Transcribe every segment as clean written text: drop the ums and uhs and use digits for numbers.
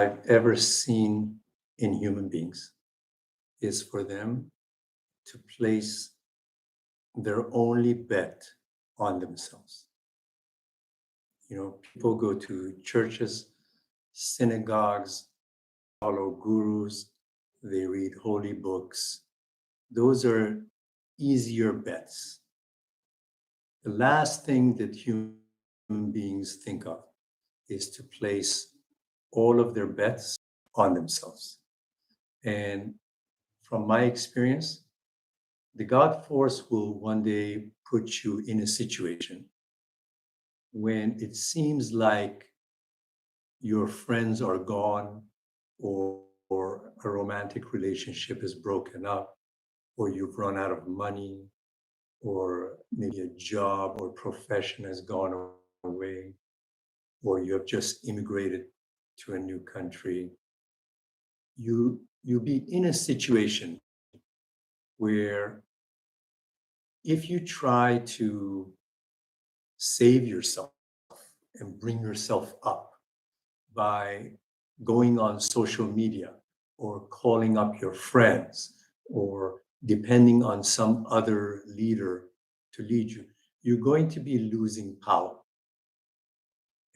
I've ever seen in human beings is for them to place their only bet on themselves. People go to churches, synagogues, follow gurus, they read holy books. Those are easier bets. The last thing that human beings think of is to place all of their bets on themselves. And from my experience, the God force will one day put you in a situation when it seems like your friends are gone, or a romantic relationship is broken up, or you've run out of money, or maybe a job or profession has gone away, or you have just immigrated to a new country. You'll be in a situation where if you try to save yourself and bring yourself up by going on social media or calling up your friends or depending on some other leader to lead you, you're going to be losing power.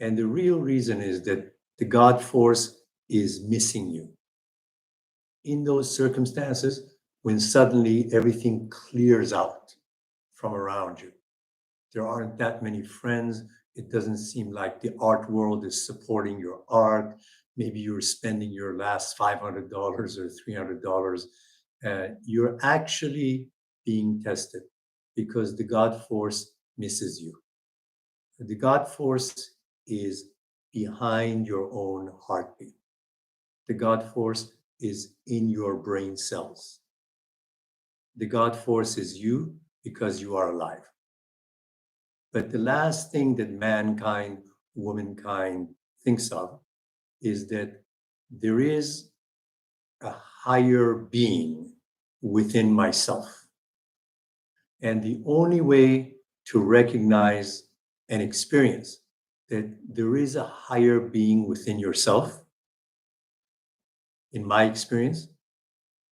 And the real reason is that the God force is missing you. In those circumstances, when suddenly everything clears out from around you, there aren't that many friends. It doesn't seem like the art world is supporting your art. Maybe you're spending your last $500 or $300. You're actually being tested because the God force misses you. The God force is behind your own heartbeat. The God force is in your brain cells. The God force is you because you are alive. But the last thing that mankind, womankind thinks of is that there is a higher being within myself. And the only way to recognize and experience that there is a higher being within yourself, in my experience,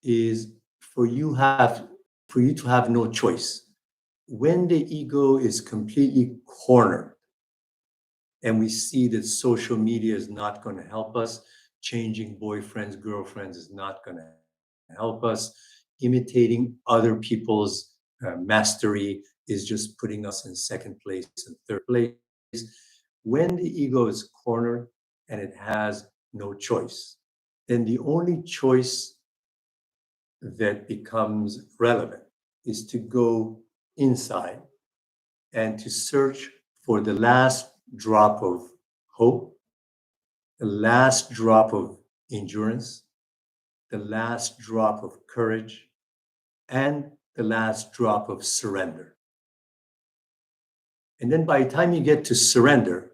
is for you to have no choice. When the ego is completely cornered and we see that social media is not going to help us, changing boyfriends, girlfriends is not going to help us, imitating other people's mastery is just putting us in second place and third place. When the ego is cornered and it has no choice, then the only choice that becomes relevant is to go inside and to search for the last drop of hope, the last drop of endurance, the last drop of courage, and the last drop of surrender. And then by the time you get to surrender,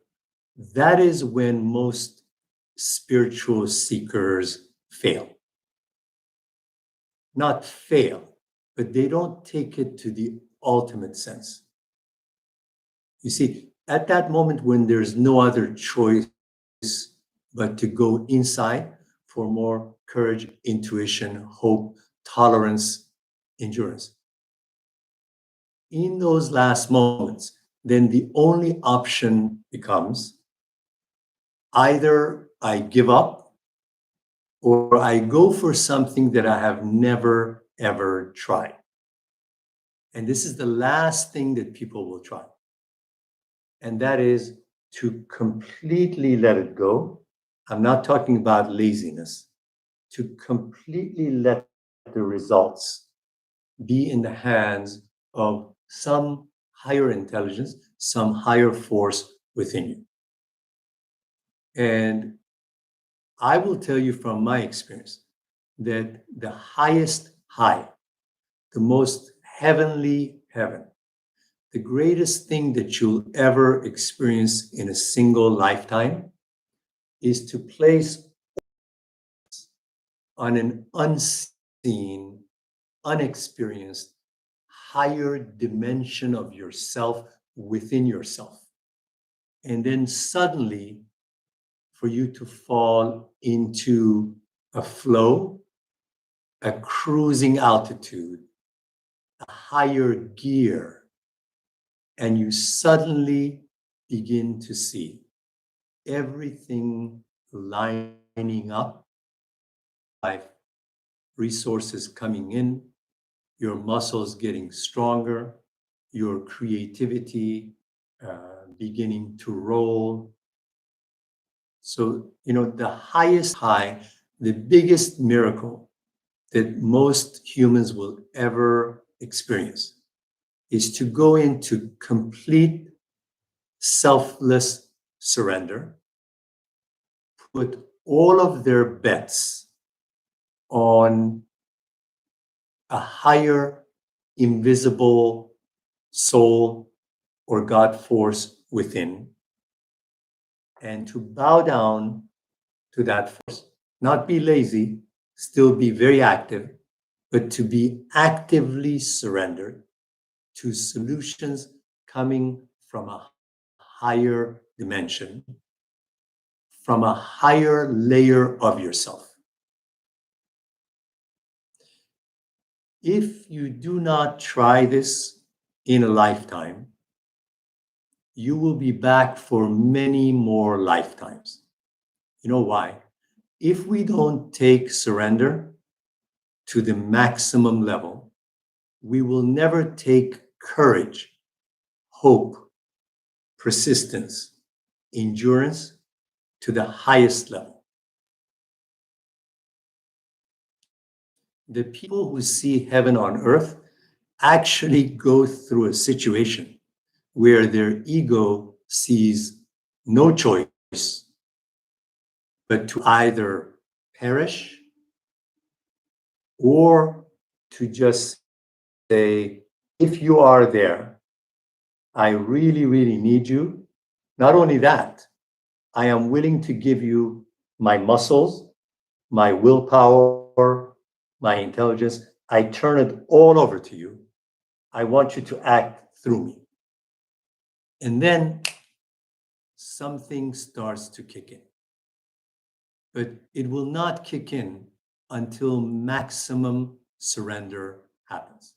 that is when most spiritual seekers fail. Not fail, but they don't take it to the ultimate sense. You see, at that moment when there's no other choice but to go inside for more courage, intuition, hope, tolerance, endurance. In those last moments, then the only option becomes either I give up or I go for something that I have never, ever tried. And this is the last thing that people will try. And that is to completely let it go. I'm not talking about laziness, to completely let the results be in the hands of some higher intelligence, some higher force within you. And I will tell you from my experience that the highest high, the most heavenly heaven, the greatest thing that you'll ever experience in a single lifetime is to place on an unseen, unexperienced, higher dimension of yourself within yourself. And then suddenly, for you to fall into a flow, a cruising altitude, a higher gear, and you suddenly begin to see everything lining up, life resources coming in, your muscles getting stronger, your creativity beginning to roll. So, the highest high, the biggest miracle that most humans will ever experience is to go into complete selfless surrender, put all of their bets on a higher invisible soul or God force within, and to bow down to that force, not be lazy, still be very active, but to be actively surrendered to solutions coming from a higher dimension, from a higher layer of yourself. If you do not try this in a lifetime, you will be back for many more lifetimes. You know why? If we don't take surrender to the maximum level, we will never take courage, hope, persistence, endurance to the highest level. The people who see heaven on earth actually go through a situation where their ego sees no choice but to either perish or to just say, if you are there, I really, really need you. Not only that, I am willing to give you my muscles, my willpower, my intelligence. I turn it all over to you. I want you to act through me. And then something starts to kick in. But it will not kick in until maximum surrender happens.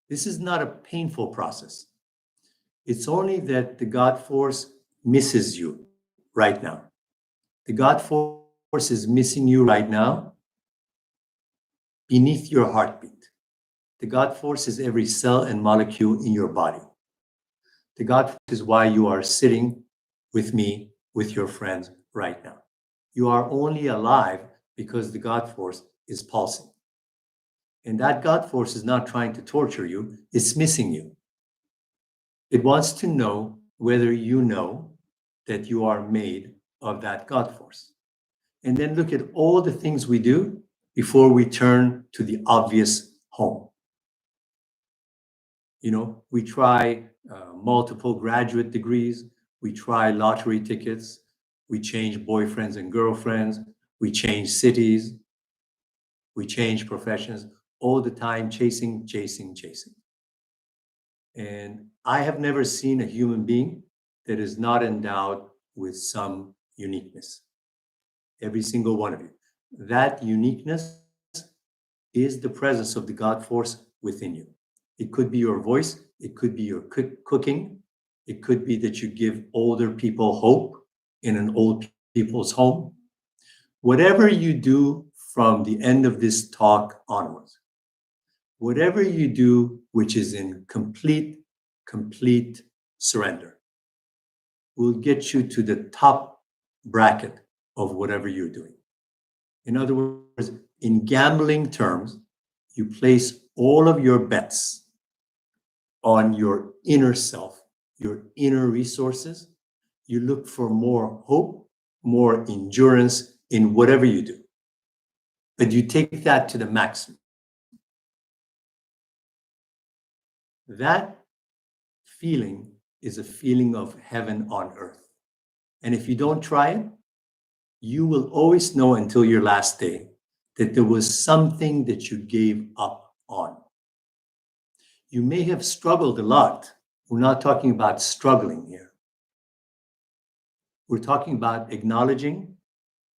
This is not a painful process. It's only that the God force misses you right now. The God force is missing you right now beneath your heartbeat. The God force is every cell and molecule in your body. The God force is why you are sitting with me, with your friends right now. You are only alive because the God force is pulsing. And that God force is not trying to torture you, it's missing you. It wants to know whether you know that you are made of that God force. And then look at all the things we do before we turn to the obvious home. We try multiple graduate degrees, we try lottery tickets, we change boyfriends and girlfriends, we change cities, we change professions, all the time chasing, chasing, chasing. And I have never seen a human being that is not endowed with some uniqueness. Every single one of you. That uniqueness is the presence of the God force within you. It could be your voice, it could be your cooking, it could be that you give older people hope in an old people's home. Whatever you do from the end of this talk onwards, whatever you do which is in complete surrender will get you to the top bracket of whatever you're doing. In other words, in gambling terms, you place all of your bets on your inner self, your inner resources. You look for more hope, more endurance in whatever you do. But you take that to the maximum. That feeling is a feeling of heaven on earth. And if you don't try it, you will always know until your last day that there was something that you gave up on. You may have struggled a lot. We're not talking about struggling here. We're talking about acknowledging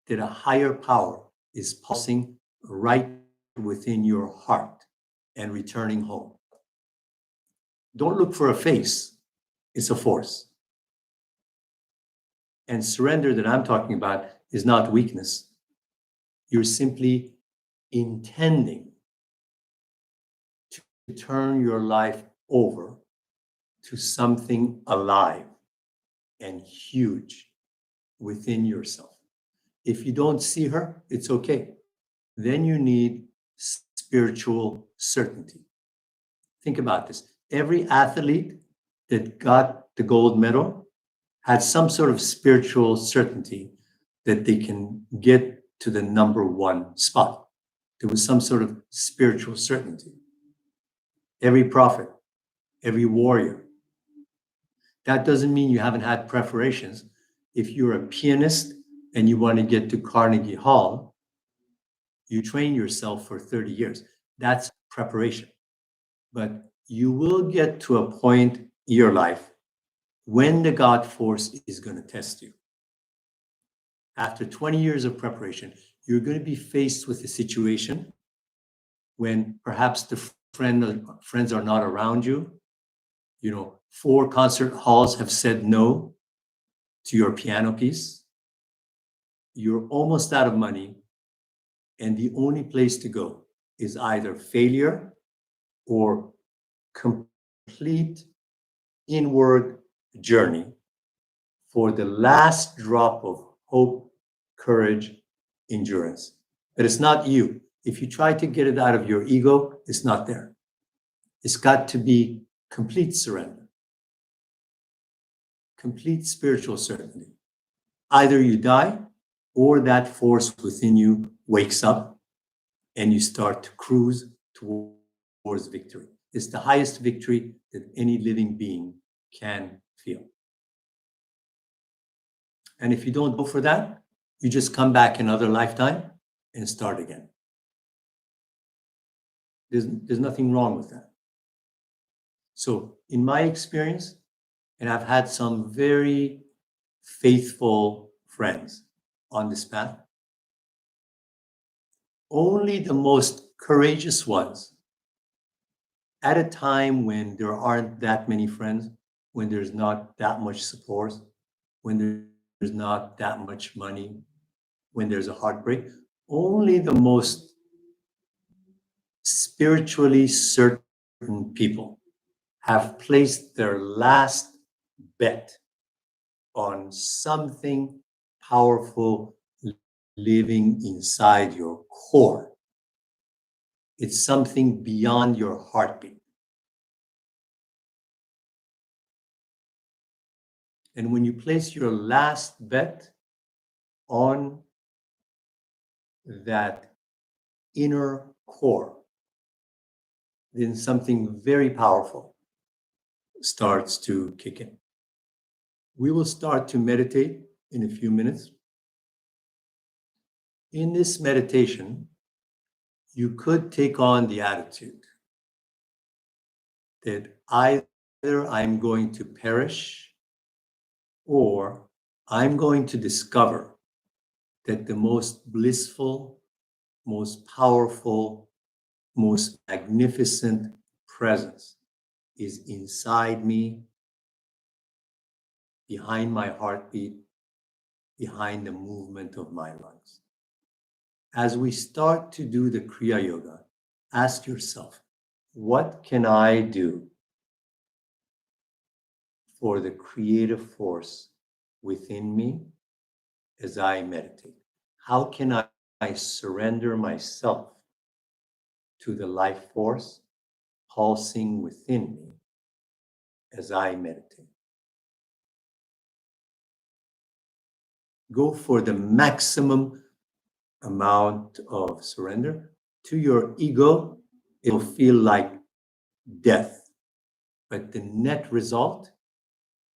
that a higher power is pulsing right within your heart and returning home. Don't look for a face, it's a force. And surrender that I'm talking about is not weakness. You're simply intending to turn your life over to something alive and huge within yourself. If you don't see her, it's okay. Then you need spiritual certainty. Think about this. Every athlete that got the gold medal had some sort of spiritual certainty that they can get to the number one spot. There was some sort of spiritual certainty. Every prophet, every warrior. That doesn't mean you haven't had preparations. If you're a pianist and you want to get to Carnegie Hall, you train yourself for 30 years. That's preparation. But you will get to a point in your life when the God force is going to test you. After 20 years of preparation, you're going to be faced with a situation when perhaps the friends are not around you. 4 concert halls have said no to your piano piece. You're almost out of money, and the only place to go is either failure or complete inward journey for the last drop of hope, courage, endurance. But it's not you. If you try to get it out of your ego, it's not there. It's got to be complete surrender, complete spiritual certainty. Either you die or that force within you wakes up and you start to cruise towards victory. It's the highest victory that any living being can feel. And if you don't go for that, you just come back another lifetime and start again. There's nothing wrong with that. So in my experience, and I've had some very faithful friends on this path, only the most courageous ones, at a time when there aren't that many friends, when there's not that much support, when there's not that much money, when there's a heartbreak, only the most spiritually certain people have placed their last bet on something powerful living inside your core. It's something beyond your heartbeat. And when you place your last bet on that inner core, then something very powerful starts to kick in. We will start to meditate in a few minutes. In this meditation, you could take on the attitude that either I'm going to perish or I'm going to discover that the most blissful, most powerful, most magnificent presence is inside me, behind my heartbeat, behind the movement of my lungs. As we start to do the Kriya Yoga, ask yourself, what can I do for the creative force within me as I meditate? How can I surrender myself to the life force pulsing within me as I meditate? Go for the maximum amount of surrender. To your ego, it'll feel like death, but the net result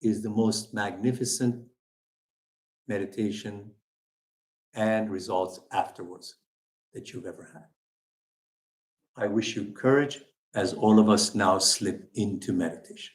is the most magnificent meditation and results afterwards that you've ever had. I wish you courage as all of us now slip into meditation.